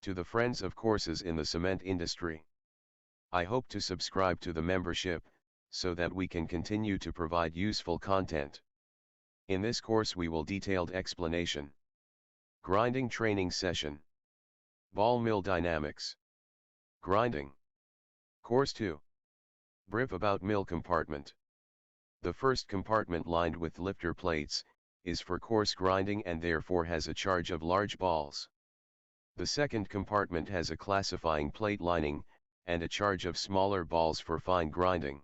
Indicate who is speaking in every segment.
Speaker 1: To the friends of courses in the cement industry, I hope to subscribe to the membership, so that we can continue to provide useful content. In this course we will detailed explanation. Grinding training session. Ball mill dynamics. Grinding. Course 2. Brief about mill compartment. The first compartment, lined with lifter plates, is for coarse grinding and therefore has a charge of large balls. The second compartment has a classifying plate lining, and a charge of smaller balls for fine grinding.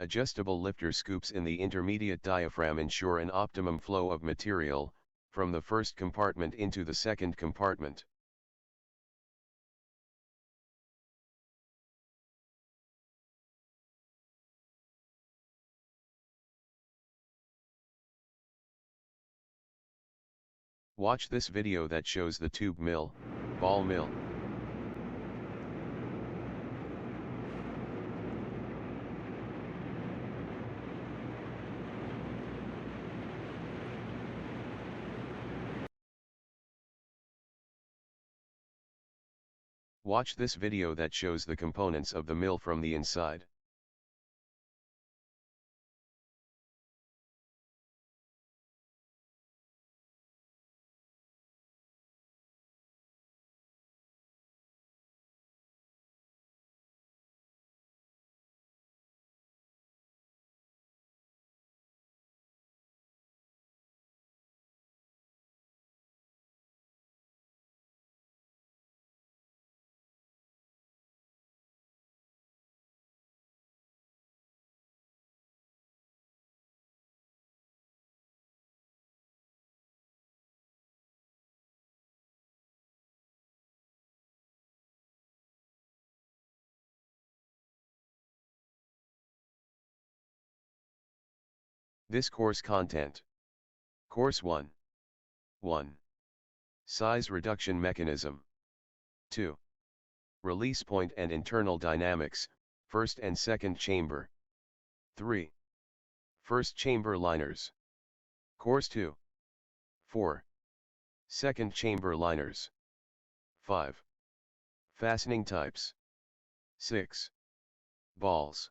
Speaker 1: Adjustable lifter scoops in the intermediate diaphragm ensure an optimum flow of material, from the first compartment into the second compartment. Watch this video that shows the tube mill, ball mill. Watch this video that shows the components of the mill from the inside. This course content. Course 1. 1. Size reduction mechanism. 2. Release point and internal dynamics, first and second chamber. 3. First chamber liners. Course 2. 4. Second chamber liners. 5. Fastening types. 6. Balls.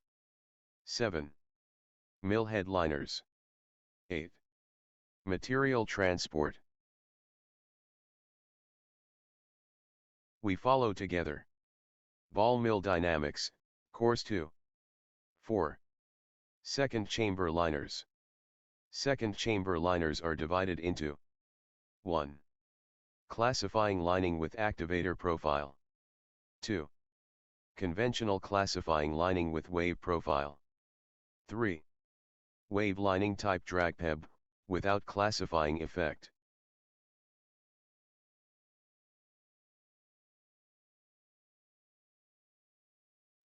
Speaker 1: 7. Mill head liners. 8. Material transport. We follow together. Ball mill dynamics, course 2. 4. Second chamber liners. Second chamber liners are divided into 1. Classifying lining with activator profile. 2. Conventional classifying lining with wave profile. 3. Wave lining type drag peb, without classifying effect.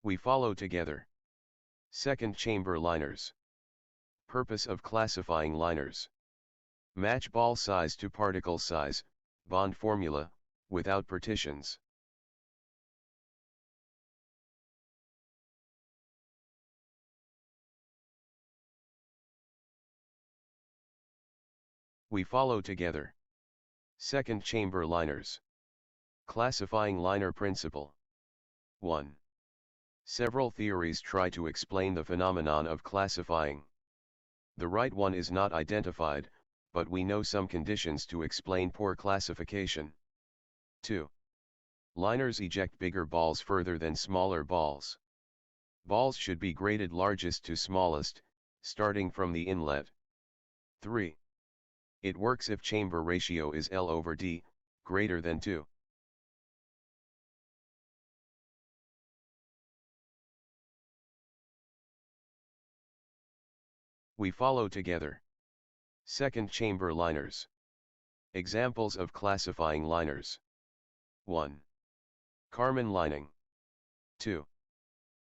Speaker 1: We follow together. Second chamber liners. Purpose of classifying liners. Match ball size to particle size, bond formula, without partitions. We follow together. Second chamber liners. Classifying liner principle. 1. Several theories try to explain the phenomenon of classifying. The right one is not identified, but we know some conditions to explain poor classification. 2. Liners eject bigger balls further than smaller balls. Balls should be graded largest to smallest, starting from the inlet. 3. It works if chamber ratio is L/D, greater than 2. We follow together. Second chamber liners. Examples of classifying liners. 1. Carman lining. 2.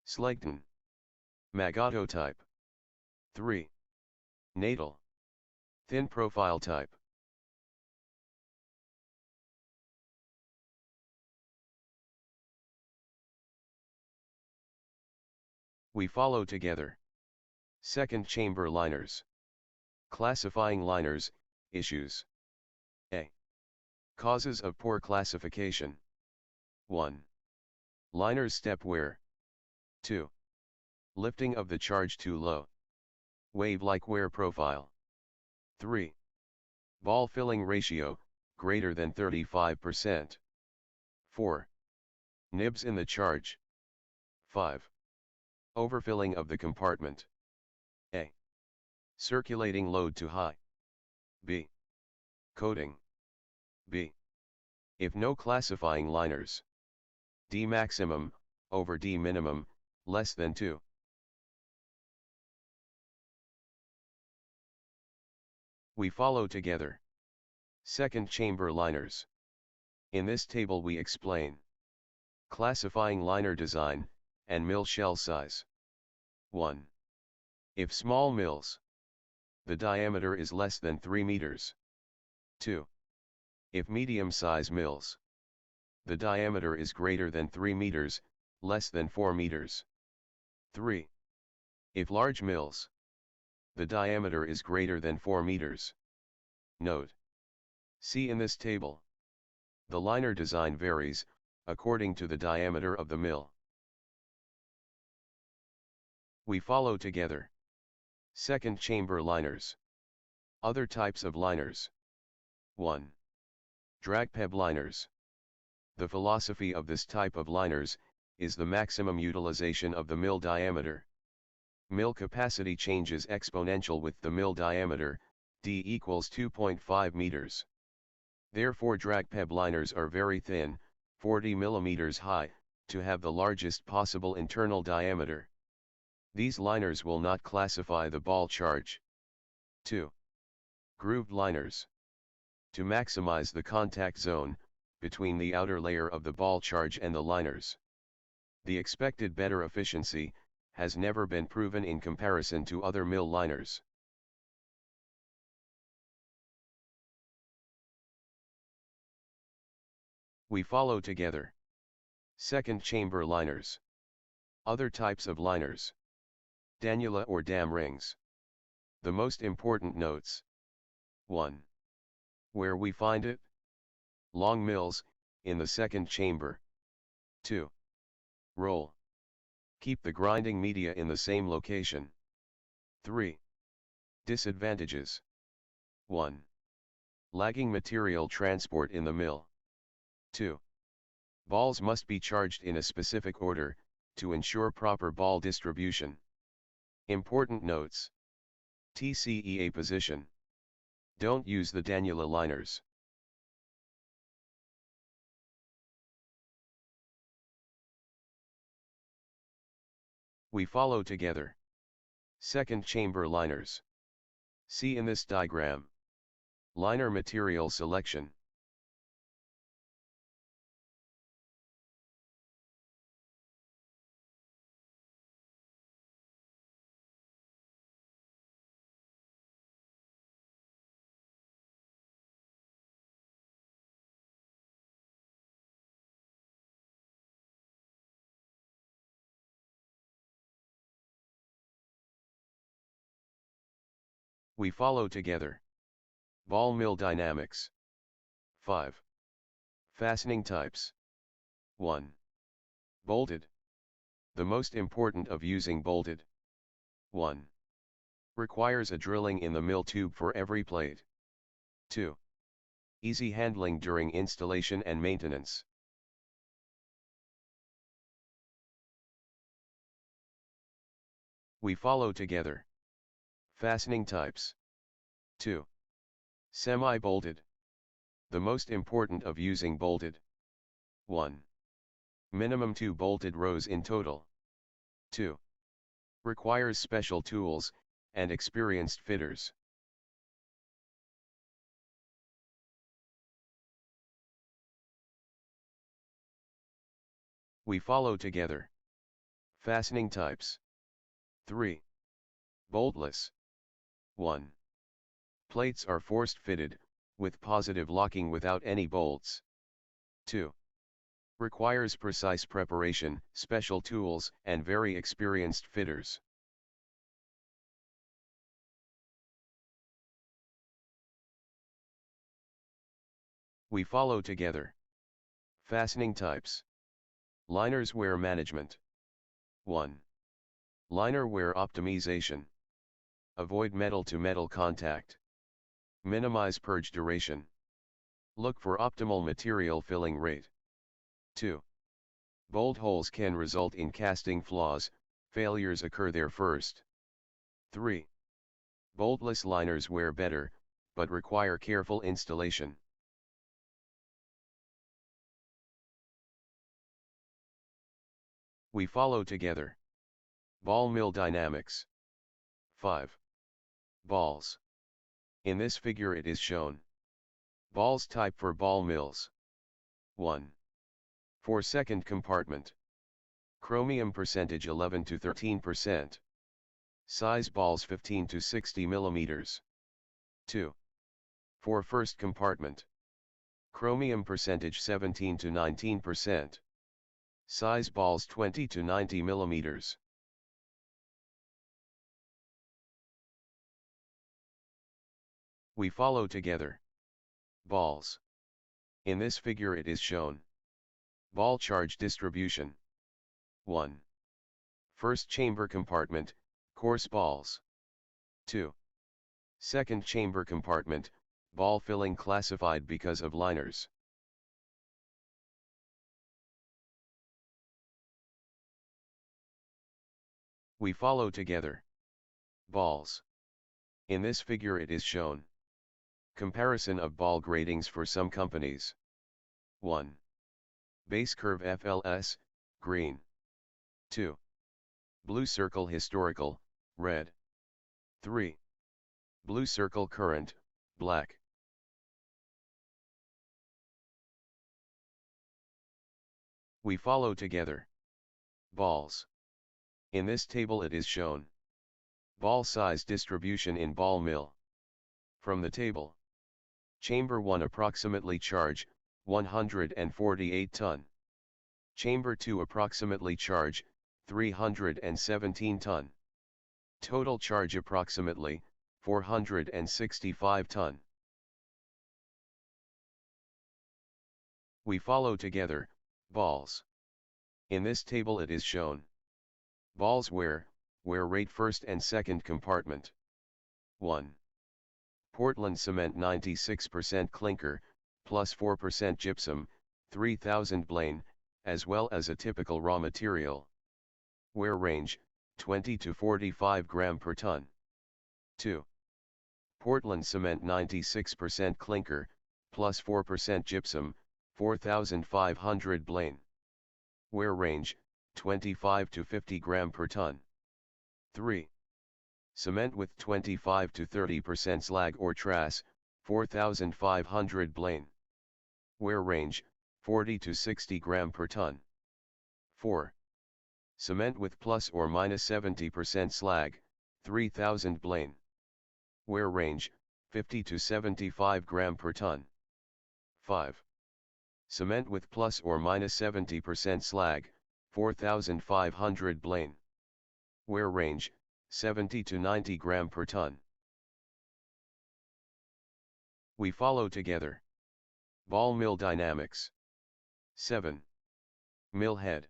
Speaker 1: Slegton. Magato type. 3. Natal. Thin profile type. We follow together. Second chamber liners. Classifying liners, issues. A. Causes of poor classification. 1. Liners step wear. 2. Lifting of the charge too low. Wave-like wear profile. 3. Ball filling ratio, greater than 35%. 4. Nibs in the charge. 5. Overfilling of the compartment. A. Circulating load too high. B. Coating. B. If no classifying liners. D maximum, over D minimum, less than 2. We follow together. Second chamber liners. In this table we explain classifying liner design, and mill shell size. 1. If small mills, the diameter is less than 3 meters. 2. If medium-size mills, the diameter is greater than 3 meters, less than 4 meters. 3. If large mills, the diameter is greater than 4 meters. Note. See in this table. The liner design varies, according to the diameter of the mill. We follow together. Second chamber liners. Other types of liners. 1. Drag peb liners. The philosophy of this type of liners is the maximum utilization of the mill diameter. Mill capacity changes exponential with the mill diameter, D equals 2.5 meters. Therefore drag peb liners are very thin, 40 millimeters high, to have the largest possible internal diameter. These liners will not classify the ball charge. 2. Grooved liners. To maximize the contact zone between the outer layer of the ball charge and the liners. The expected better efficiency has never been proven in comparison to other mill liners. We follow together. Second chamber liners. Other types of liners. Danula or dam rings. The most important notes. 1. Where we find it? Long mills, in the second chamber. 2. Roll. Keep the grinding media in the same location. 3. Disadvantages. 1. Lagging material transport in the mill. 2. Balls must be charged in a specific order, to ensure proper ball distribution. Important notes. TCEA position. Don't use the Danula liners. We follow together. Second chamber liners. See in this diagram. Liner material selection. We follow together. Ball mill dynamics. 5. Fastening types. 1. Bolted. The most important of using bolted. 1. Requires a drilling in the mill tube for every plate. 2. Easy handling during installation and maintenance. We follow together. Fastening types. 2. Semi-bolted. The most important of using bolted. 1. Minimum 2 bolted rows in total. 2. Requires special tools, and experienced fitters. We follow together. Fastening types. 2. Boltless. The most important of using bolted. 1. Minimum 2 bolted rows in total. 2. Requires special tools, and experienced fitters. We follow together. Fastening types. 3. Boltless. The most important of using bolted. 1. Minimum 2 bolted rows in total. 2. Requires special tools, and experienced fitters. We follow together. Fastening types. 1. Plates are forced fitted, with positive locking without any bolts. 2. Requires precise preparation, special tools, and very experienced fitters. We follow together. Fastening types. Liners wear management. 1. Liner wear optimization. Avoid metal-to-metal contact. Minimize purge duration. Look for optimal material filling rate. 2. Bolt holes can result in casting flaws, failures occur there first. 3. Boltless liners wear better, but require careful installation. We follow together. Ball mill dynamics. 5. Balls. In this figure it is shown. Balls type for ball mills. 1. For second compartment. Chromium percentage 11 to 13%. Size balls 15 to 60 millimeters. 2. For first compartment. Chromium percentage 17 to 19%. Size balls 20 to 90 millimeters. We follow together. Balls. In this figure it is shown. Ball charge distribution. 1. First chamber compartment, coarse balls. 2. Second chamber compartment, ball filling classified because of liners. We follow together. Balls. In this figure it is shown. Comparison of ball gratings for some companies. 1. Base curve FLS, green. 2. Blue circle historical, red. 3. Blue circle current, black. We follow together. Balls. In this table it is shown. Ball size distribution in ball mill. From the table. Chamber 1 approximately charge, 148 ton. Chamber 2 approximately charge, 317 ton. Total charge approximately, 465 ton. We follow together, balls. In this table it is shown. Balls wear rate first and second compartment. 1. Portland cement 96% clinker, plus 4% gypsum, 3000 Blaine, as well as a typical raw material. Wear range, 20 to 45 gram per ton. 2. Portland cement 96% clinker, plus 4% gypsum, 4500 Blaine. Wear range, 25 to 50 gram per ton. 3. Cement with 25 to 30% slag or trass, 4500 Blaine. Wear range, 40 to 60 gram per ton. 4. Cement with plus or minus 70% slag, 3000 Blaine. Wear range, 50 to 75 gram per ton. 5. Cement with plus or minus 70% slag, 4500 Blaine. Wear range, 70 to 90 gram per ton. We follow together. Ball mill dynamics. 7. Mill head.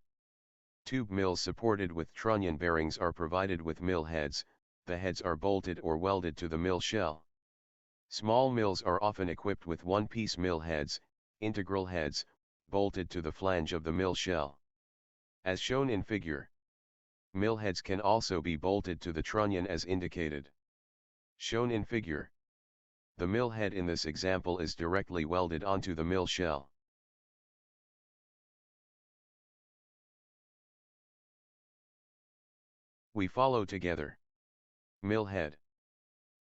Speaker 1: Tube mills supported with trunnion bearings are provided with mill heads. The heads are bolted or welded to the mill shell. Small mills are often equipped with one-piece mill heads, integral heads, bolted to the flange of the mill shell. As shown in figure. Mill heads can also be bolted to the trunnion as indicated. Shown in figure. The mill head in this example is directly welded onto the mill shell. We follow together. Mill head.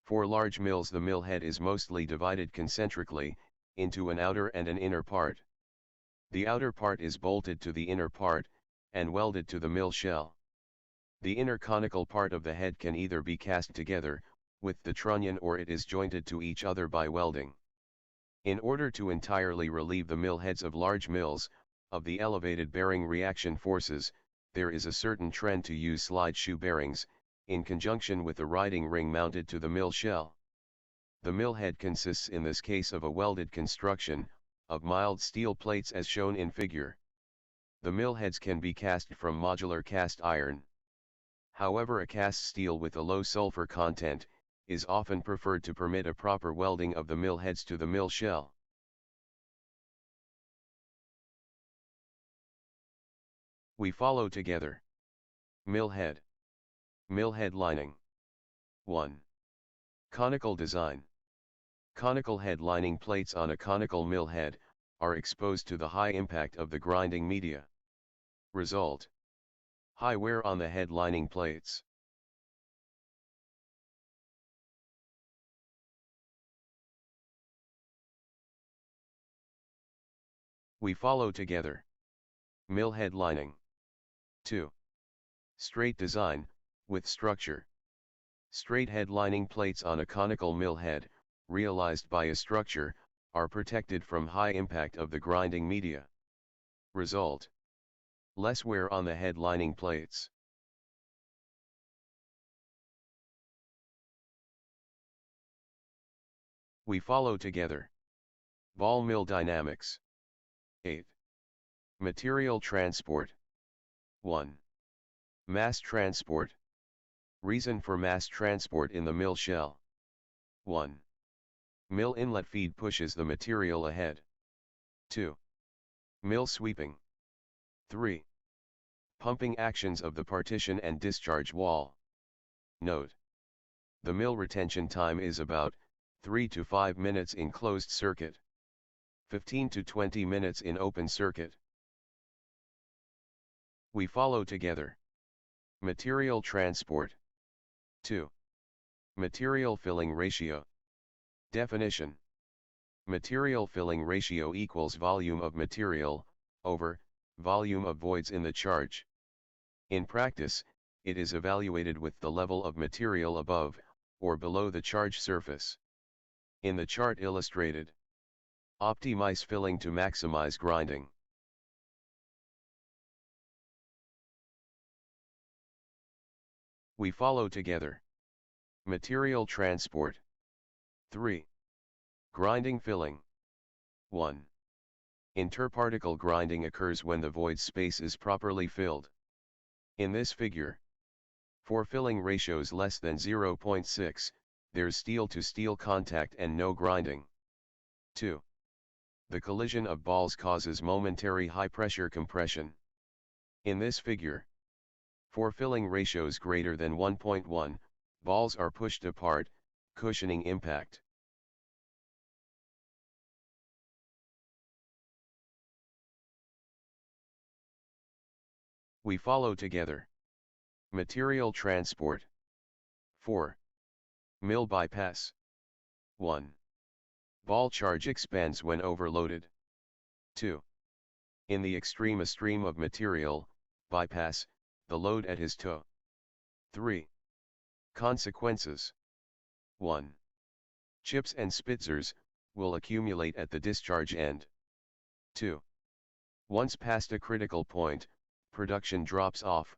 Speaker 1: For large mills the mill head is mostly divided concentrically, into an outer and an inner part. The outer part is bolted to the inner part, and welded to the mill shell. The inner conical part of the head can either be cast together, with the trunnion, or it is jointed to each other by welding. In order to entirely relieve the mill heads of large mills, of the elevated bearing reaction forces, there is a certain trend to use slide shoe bearings, in conjunction with a riding ring mounted to the mill shell. The mill head consists in this case of a welded construction, of mild steel plates as shown in figure. The mill heads can be cast from modular cast iron. However, a cast steel with a low sulfur content is often preferred to permit a proper welding of the mill heads to the mill shell. We follow together. Mill head. Mill head lining. 1. Conical design. Conical head lining plates on a conical mill head are exposed to the high impact of the grinding media. Result: high wear on the head lining plates. We follow together. Mill head lining. 2. Straight design, with structure. Straight head lining plates on a conical mill head, realized by a structure, are protected from high impact of the grinding media. Result: less wear on the head lining plates. We follow together. Ball mill dynamics. 8. Material transport. 1. Mass transport. Reason for mass transport in the mill shell. 1. Mill inlet feed pushes the material ahead. 2. Mill sweeping. 3. Pumping actions of the partition and discharge wall. Note: the mill retention time is about 3 to 5 minutes in closed circuit, 15 to 20 minutes in open circuit. We follow together. Material transport. 2. Material filling ratio. Definition: material filling ratio equals volume of material over volume of voids in the charge. In practice, it is evaluated with the level of material above or below the charge surface. In the chart illustrated, optimize filling to maximize grinding. We follow together. Material transport. 3. Grinding filling. 1. Interparticle grinding occurs when the void space is properly filled. In this figure, for filling ratios less than 0.6, there's steel-to-steel contact and no grinding. 2. The collision of balls causes momentary high-pressure compression. In this figure, for filling ratios greater than 1.1, balls are pushed apart, cushioning impact. We follow together. Material transport. 4. Mill bypass. 1. Ball charge expands when overloaded. 2. In the extreme a stream of material bypass the load at his toe. 3. Consequences. 1. Chips and spitzers will accumulate at the discharge end. 2. Once past a critical point, production drops off.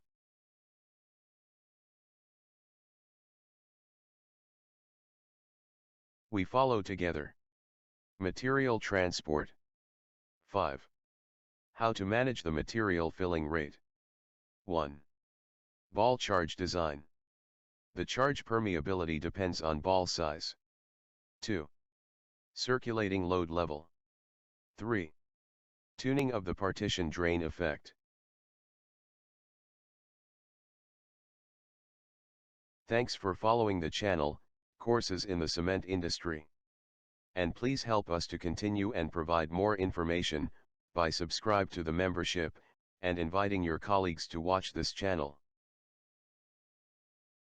Speaker 1: We follow together. Material transport. 5. How to manage the material filling rate. 1. Ball charge design. The charge permeability depends on ball size. 2. Circulating load level. 3. Tuning of the partition drain effect. Thanks for following the channel, Courses in the Cement Industry. And please help us to continue and provide more information by subscribe to the membership and inviting your colleagues to watch this channel.